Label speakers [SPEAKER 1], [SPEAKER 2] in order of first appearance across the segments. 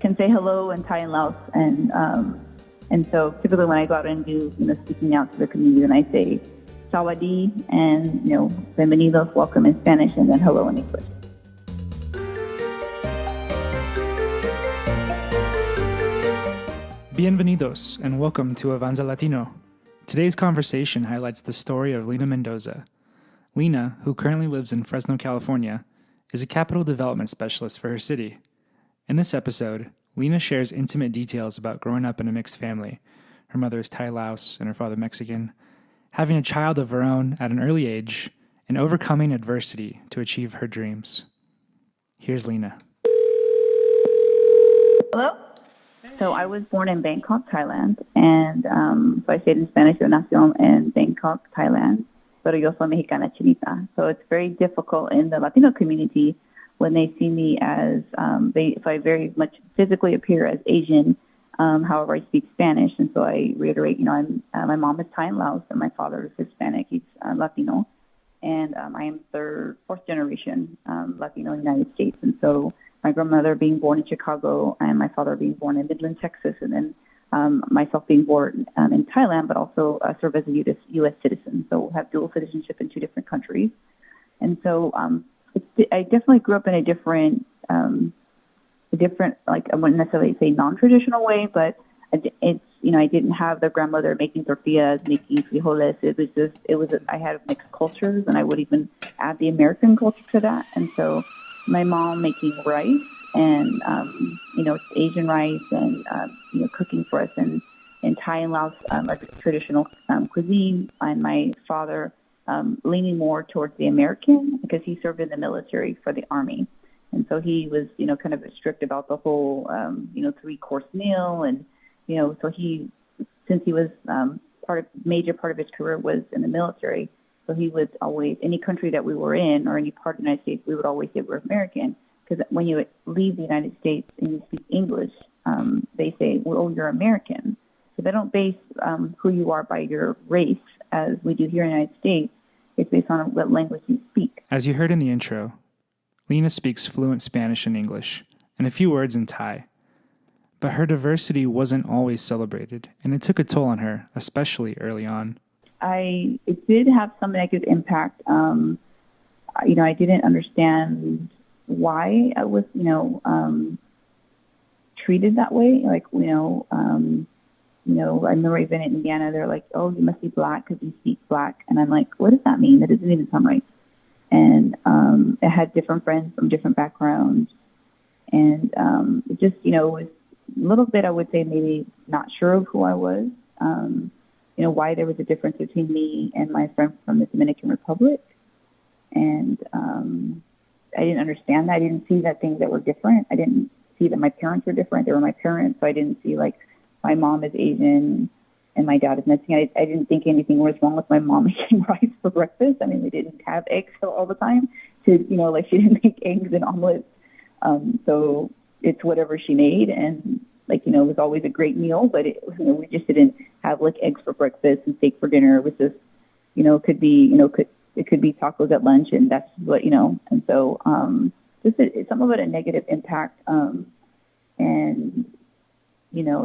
[SPEAKER 1] can say hello in Thai and Laos, and so typically when I go out and do speaking out to the community, then I say Sawadi and bienvenidos, welcome in Spanish, and then hello in English.
[SPEAKER 2] Bienvenidos and welcome to Avanza Latino. Today's conversation highlights the story of Leena Mendoza. Leena, who currently lives in Fresno, California, is a capital development specialist for her city. In this episode, Leena shares intimate details about growing up in a mixed family. Her mother is Thai Laos and her father Mexican, having a child of her own at an early age, and overcoming adversity to achieve her dreams. Here's Leena.
[SPEAKER 1] Hello? So I was born in Bangkok, Thailand, and so I stayed in Spanish de Nación in Bangkok, Thailand, pero yo soy mexicana chinita. So it's very difficult in the Latino community when they see me as, so I very much physically appear as Asian, however I speak Spanish, and so I reiterate, my mom is Thai and Laos, and my father is Hispanic, he's Latino, and I am fourth generation Latino in the United States, and so my grandmother being born in Chicago and my father being born in Midland, Texas, and then myself being born in Thailand, but also serve as a U.S. citizen. So have dual citizenship in two different countries. And so I definitely grew up in a different, like I wouldn't necessarily say non-traditional way, but it's, I didn't have the grandmother making tortillas, making frijoles. I had mixed cultures, and I would even add the American culture to that. And so my mom making rice and, Asian rice and, cooking for us in Thai and Laos, like traditional cuisine, and my father leaning more towards the American because he served in the military for the Army. And so he was, kind of strict about the whole, 3-course meal. And, so since he was major part of his career was in the military, so he would always, any country that we were in or any part of the United States, we would always say we're American. Because when you leave the United States and you speak English, they say, well, you're American. So they don't base who you are by your race, as we do here in the United States. It's based on what language you speak.
[SPEAKER 2] As you heard in the intro, Leena speaks fluent Spanish and English, and a few words in Thai. But her diversity wasn't always celebrated, and it took a toll on her, especially early on.
[SPEAKER 1] It did have some negative impact. I didn't understand why I was, treated that way. Like, I remember even in Indiana, they're like, oh, you must be black because you speak black. And I'm like, what does that mean? That doesn't even sound right. And I had different friends from different backgrounds. And it just, was a little bit, I would say, maybe not sure of who I was. Why there was a difference between me and my friend from the Dominican Republic. And I didn't understand that. I didn't see that things that were different. I didn't see that my parents were different. They were my parents. So I didn't see, like, my mom is Asian and my dad is Mexican. I didn't think anything was wrong with my mom making rice for breakfast. I mean, we didn't have eggs all the time. She didn't make eggs and omelets. So it's whatever she made. And, it was always a great meal, but we just didn't have like eggs for breakfast and steak for dinner. It was just, it could be tacos at lunch, and that's what, and so some of it a negative impact. And,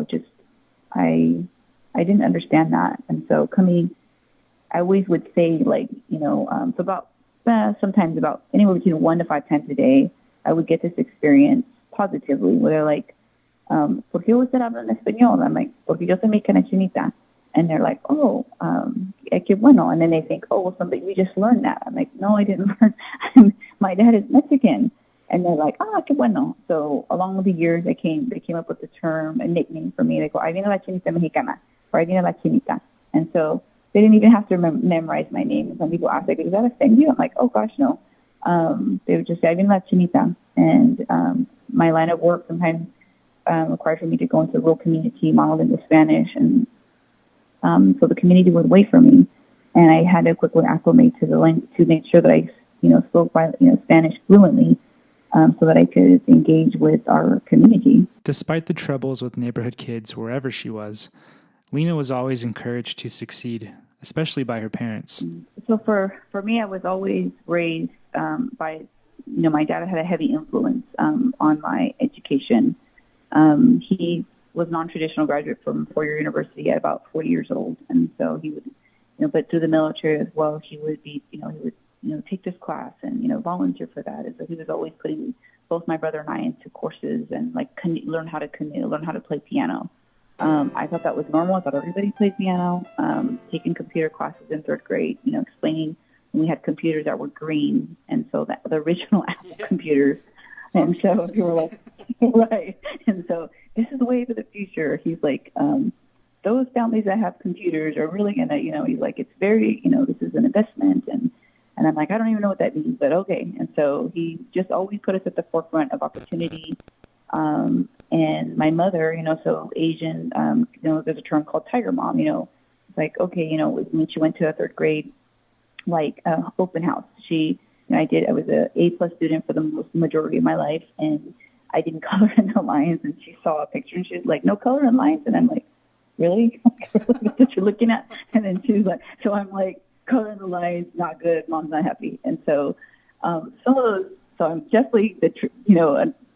[SPEAKER 1] just I didn't understand that. And so I always would say so about sometimes about anywhere between 1 to 5 times a day, I would get this experience positively where they're like, ¿por qué usted habla en español? I'm like, porque yo soy mexicana chinita. And they're like, oh, qué bueno. And then they think, oh, well, somebody, we just learned that. I'm like, no, I didn't learn. My dad is Mexican. And they're like, qué bueno. So along with the years, they came up with the term, a nickname for me. They go, ahí viene la chinita mexicana, or ahí viene la chinita. And so they didn't even have to memorize my name. And some people ask, like, does that offend you? I'm like, oh, gosh, no. They would just say, ahí viene la chinita. And my line of work sometimes required for me to go into the rural community, monolingual Spanish, and so the community would wait for me, and I had to quickly acclimate to the language to make sure that I, spoke Spanish fluently, so that I could engage with our community.
[SPEAKER 2] Despite the troubles with neighborhood kids wherever she was, Leena was always encouraged to succeed, especially by her parents.
[SPEAKER 1] So for me, I was always raised by, my dad had a heavy influence on my education. He was non-traditional graduate from four-year university at about 40 years old. And so he would, but through the military as well, he would be, he would, take this class and, volunteer for that. And so he was always putting both my brother and I into courses and like learn how to canoe, learn how to play piano. I thought that was normal. I thought everybody played piano. Taking computer classes in third grade, explaining when we had computers that were green. And so that the original Apple computers. And so we were like, right. And so this is the way for the future. He's like, those families that have computers are really going to, he's like, it's very, this is an investment. And I'm like, I don't even know what that means, but okay. And so he just always put us at the forefront of opportunity. And my mother, so Asian, there's a term called tiger mom, it's like, okay, when she went to a third grade, like open house, I was a A+ student for the majority of my life, and I didn't color in the lines, and she saw a picture and she was like, no color in lines. And I'm like, really? That's what you're looking at? And then she was like, so I'm like, color in the lines, not good, mom's not happy. And so some of those, so I'm definitely,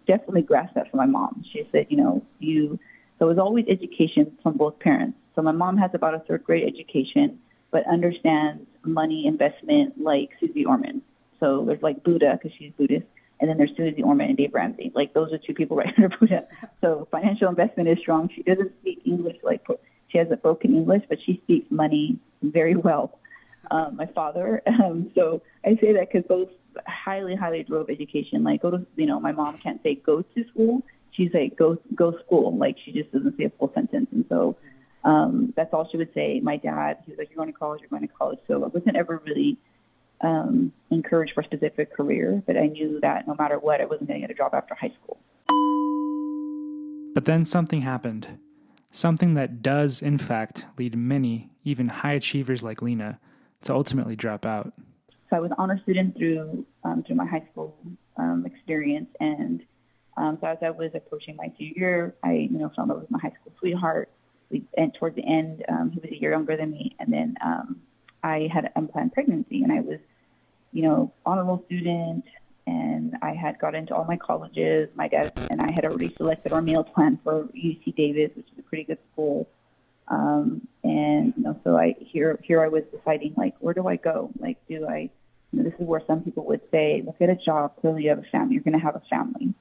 [SPEAKER 1] definitely grasped that from my mom. She said, so it was always education from both parents. So my mom has about a third grade education, but understands money investment like Susie Orman. So there's like Buddha, because she's Buddhist, and then there's Susie Orman and Dave Ramsey. Like those are two people right under Buddha. So financial investment is strong. She doesn't speak English, she has a broken English, but she speaks money very well. My father. So I say that because both highly, highly drove education. Like go to, my mom can't say go to school. She's like go school. Like she just doesn't say a full sentence. And so that's all she would say. My dad, he was like, you're going to college, you're going to college. So I wasn't ever really encouraged for a specific career, but I knew that no matter what, I wasn't going to get a job after high school.
[SPEAKER 2] But then something happened. Something that does, in fact, lead many, even high achievers like Leena, to ultimately drop out.
[SPEAKER 1] So I was an honor student through my high school experience, and so as I was approaching my senior year, I fell in love with my high school sweetheart. And towards the end, he was a year younger than me, and then I had an unplanned pregnancy, and I was honor roll student, and I had got into all my colleges. My dad and I had already selected our meal plan for UC Davis, which is a pretty good school. And so here I was deciding, like, where do I go? Like, do I, this is where some people would say, look at a job, clearly you have a family, you're going to have a family.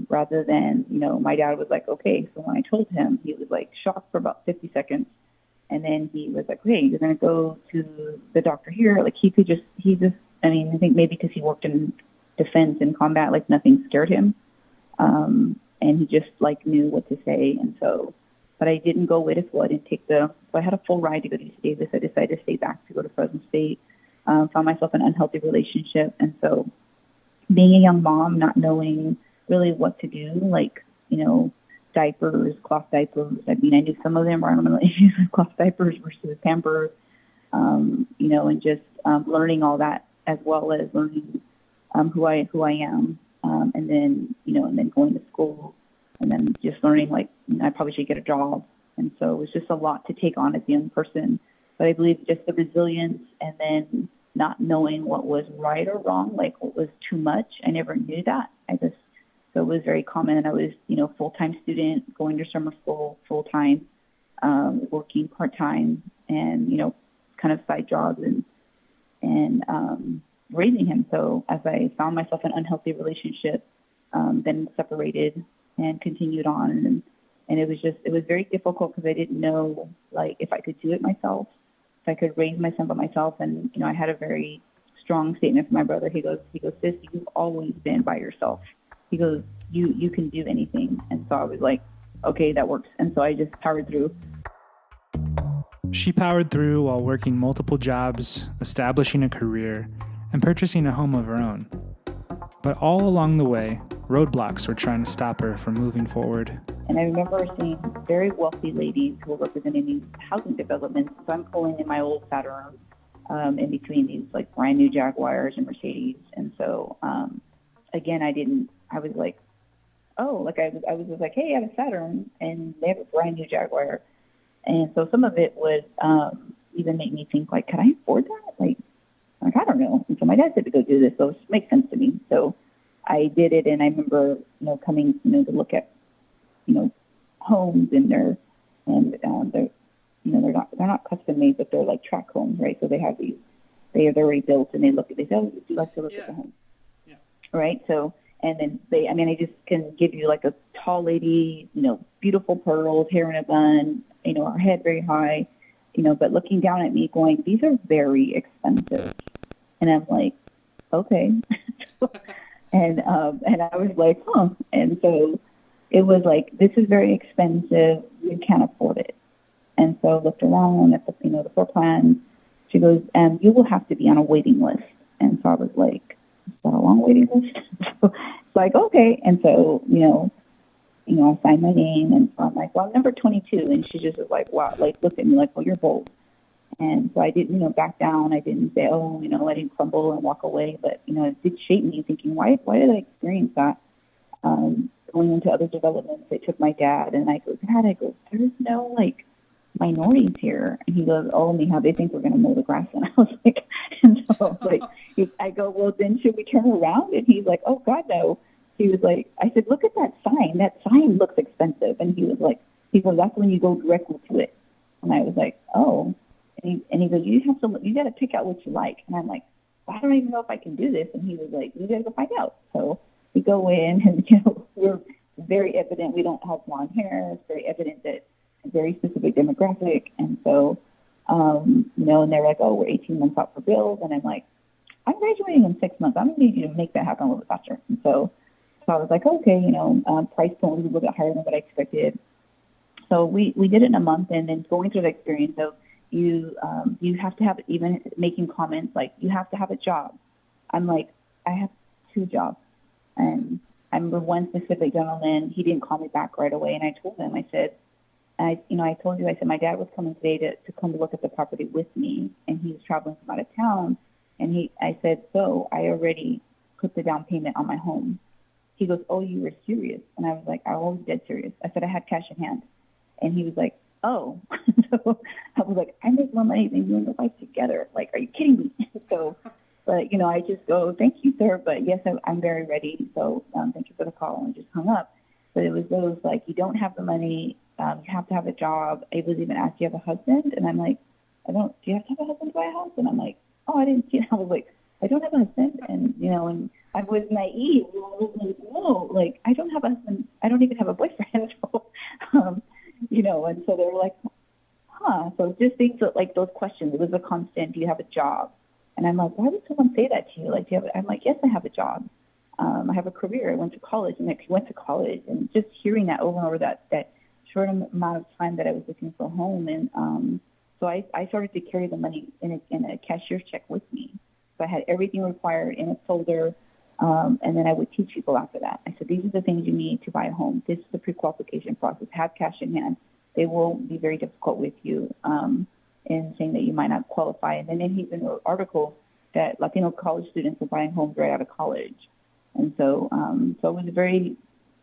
[SPEAKER 1] Rather than, my dad was like, okay. So when I told him, he was like shocked for about 50 seconds. And then he was like, hey, you're going to go to the doctor here. Like I think maybe because he worked in defense and combat, like nothing scared him. And he just like knew what to say. And so, but I didn't go with it. So I didn't so I had a full ride to go to UC Davis. I decided to stay back to go to Fresno State, found myself in an unhealthy relationship. And so being a young mom, not knowing really what to do, like, diapers, cloth diapers. I mean, I knew some of them were environmental issues with cloth diapers versus Pampers, and just learning all that, as well as learning who I am, and then going to school, and then just learning like I probably should get a job. And so it was just a lot to take on as a young person. But I believe just the resilience, and then not knowing what was right or wrong, like what was too much. I never knew that. So it was very common. I was, full-time student, going to summer school full-time, working part-time, and, kind of side jobs and raising him. So as I found myself in an unhealthy relationship, then separated and continued on. And it was very difficult because I didn't know, like, if I could do it myself, if I could raise my son by myself. And, I had a very strong statement from my brother. He goes, sis, you've always been by yourself. He goes, you can do anything. And so I was like, okay, that works. And so I just powered through.
[SPEAKER 2] She powered through while working multiple jobs, establishing a career, and purchasing a home of her own. But all along the way, roadblocks were trying to stop her from moving forward.
[SPEAKER 1] And I remember seeing very wealthy ladies who were representing these housing developments. So I'm pulling in my old Saturn in between these like brand new Jaguars and Mercedes. And so, again, I was like, oh, like I was just like, hey, I have a Saturn and they have a brand new Jaguar. And so some of it would even make me think, like, can I afford that? Like, I don't know. And so my dad said to go do this, so it makes sense to me. So I did it, and I remember, coming, to look at homes, and they're they're not custom made, but they're like track homes, right? So they have these, they're already built, and they say, oh, would you like to look at the home,
[SPEAKER 2] Yeah.
[SPEAKER 1] right? So, and then I just can give you like a tall lady, beautiful pearls, hair in a bun, her head very high, but looking down at me going, these are very expensive. And I'm like, okay. And I was like, huh. And so it was like, this is very expensive. We can't afford it. And so I looked around at the floor plan. She goes, you will have to be on a waiting list. And so I was like, is that a long waiting list? So it's like, okay. And so, I signed my name, and so I'm like, well, I'm number 22. And she just was like, wow, like looked at me like, well, you're bold. And so I didn't, back down. I didn't say, oh, I didn't crumble and walk away. But, it did shape me thinking, why did I experience that? Going into other developments, I took my dad, and I go, Dad, there's no like minorities here. And he goes, oh, Mija, they think we're going to mow the grass. And I was like, I go, well, then should we turn around? And he's like, oh, God, no. He was like, I said, look at that sign. That sign looks expensive. And he goes, that's when you go directly to it. And I was like, oh. And he goes, you got to pick out what you like. And I'm like, I don't even know if I can do this. And he was like, you got to go find out. So we go in, and, we're very evident we don't have blonde hair. It's very evident that a very specific demographic. And so, and they're like, oh, we're 18 months out for bills. And I'm like, I'm graduating in 6 months. I'm going to need you to make that happen a little bit faster. And so I was like, okay, price point was a little bit higher than what I expected. So we did it in a month, and then going through the experience of, you have to have, even making comments like, you have to have a job. I'm like, I have 2 jobs. And I remember one specific gentleman, he didn't call me back right away. And I told him, I said, I told you, I said, my dad was coming today to come to look at the property with me, and he was traveling from out of town. And I said, so I already put the down payment on my home. He goes, oh, you were serious? And I was like, I was dead serious. I said, I had cash in hand. And he was like, oh. So I was like, I make more money than you and your wife together. Like, are you kidding me? So, but, I just go, thank you, sir. But yes, I'm very ready. So thank you for the call. And just hung up. But it was those, like, you don't have the money. You have to have a job. I was even asked, do you have a husband? And I'm like, do you have to have a husband to buy a house? And I'm like, oh, I didn't see it. I was like, I don't have a husband. And, and I was naive. I was like, no, like, I don't have a husband. I don't even have a boyfriend. So, and so they were like, huh. So just things like those questions. It was a constant, do you have a job? And I'm like, why would someone say that to you? Like, I'm like, yes, I have a job. I have a career. I went to college, and I went to college. And just hearing that over and over, that short amount of time that I was looking for a home. And so I started to carry the money in a cashier's check with me. So I had everything required in a folder. And then I would teach people after that. I said, these are the things you need to buy a home. This is the pre-qualification process. Have cash in hand. They will be very difficult with you in saying that you might not qualify. And then he even wrote articles that Latino college students are buying homes right out of college. And so it was a very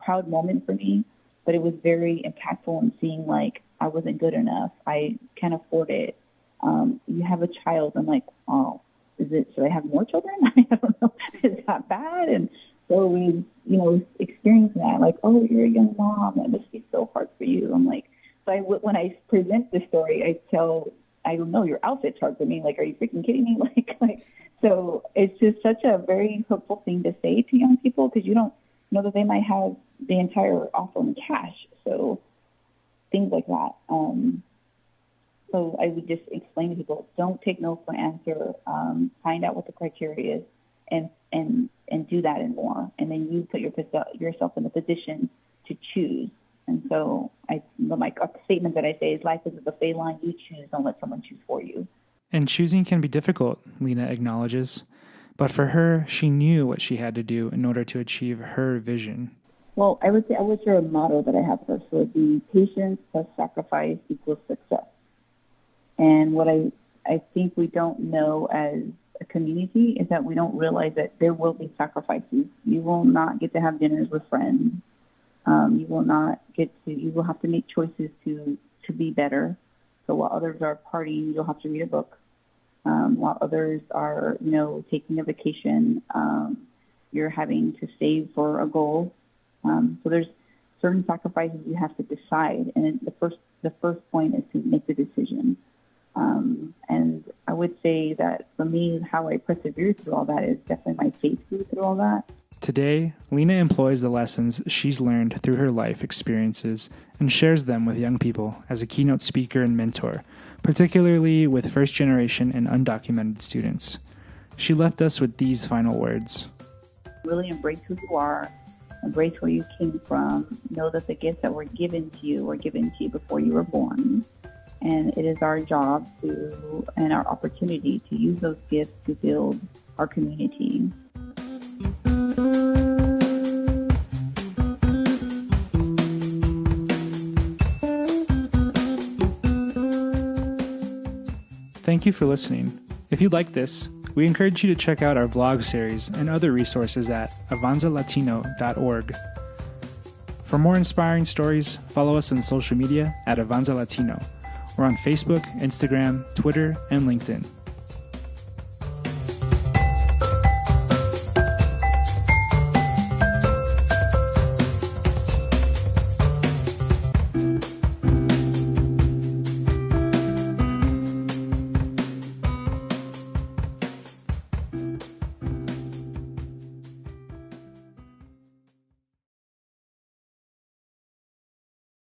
[SPEAKER 1] proud moment for me, but it was very impactful in seeing, like, I wasn't good enough. I can't afford it. You have a child. I'm like, oh, should I have more children? I don't know. Is that bad? And so we, experiencing that, like, oh, you're a young mom. It must be so hard for you. I'm like, so when I present this story, I don't know, your outfit's hard for me. Like, are you freaking kidding me? Like, so it's just such a very hopeful thing to say to young people, because you don't know that they might have the entire offer in cash. So things like that. So I would just explain to people, don't take no for an answer. Find out what the criteria is, and do that and more. And then you put yourself in the position to choose. And so my statement that I say is, life is a buffet line. You choose. Don't let someone choose for you.
[SPEAKER 2] And choosing can be difficult, Leena acknowledges. But for her, she knew what she had to do in order to achieve her vision.
[SPEAKER 1] Well, I would share a motto that I have for us. So it'd be patience plus sacrifice equals success. And what I think we don't know as a community is that we don't realize that there will be sacrifices. You will not get to have dinners with friends. You will have to make choices to be better. So while others are partying, you'll have to read a book. While others are, taking a vacation, you're having to save for a goal. So there's certain sacrifices you have to decide, and the first point is to make the decision. And I would say that for me, how I persevered through all that is definitely my faith through all that.
[SPEAKER 2] Today, Leena employs the lessons she's learned through her life experiences and shares them with young people as a keynote speaker and mentor, particularly with first-generation and undocumented students. She left us with these final words.
[SPEAKER 1] Really embrace who you are, embrace where you came from, know that the gifts that were given to you before you were born. And it is our job and our opportunity to use those gifts to build our community.
[SPEAKER 2] Thank you for listening. If you like this, we encourage you to check out our blog series and other resources at avanzalatino.org. For more inspiring stories, follow us on social media at Avanza Latino. We're on Facebook, Instagram, Twitter, and LinkedIn.